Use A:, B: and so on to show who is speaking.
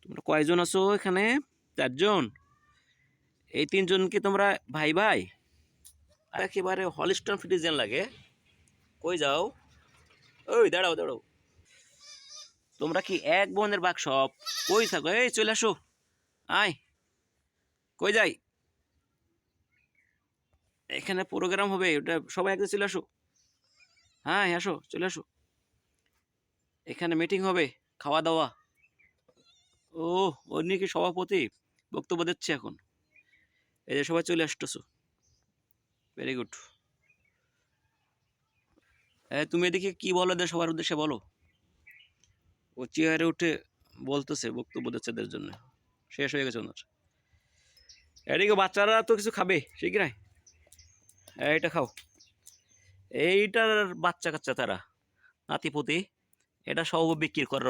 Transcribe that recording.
A: তোমরা কয়জন আছো এখানে? 4 জন। এই 3 জন কি তোমরা ভাই ভাই? আর একেবারে হলিস্টন ফ্রিজিয়ান লাগে। কই যাও? ওই দাঁড়াও দাঁড়াও। তোমরা কি এক বোনের বাক সব? কই থাকো? এই চলে আসো। আয়। কই যাই? এখানে প্রোগ্রাম হবে, ওটা সবাই একদম চলে আসো। হ্যাঁ আসো, চলে আসো। এখানে মিটিং হবে, খাওয়া দাওয়া। ও, উনি কি সভাপতি? বক্তব্য দিচ্ছে এখন। এই যে সবাই চলে আসতেছো। Very good. তুমি এদিকে কি বলো, এদের সবার উদ্দেশ্যে বলো। ও চেয়ারে উঠে বলতেছে, বক্তব্য দিচ্ছে এদের জন্য। শেষ হয়ে গেছে ওনার। এদিকে বাচ্চারা তো কিছু খাবে শিগগিরাই। এইটা খাও। এইটার বাচ্চা কাচ্চা তারা, নাতিপুতি। এটা সব বিক্রি করার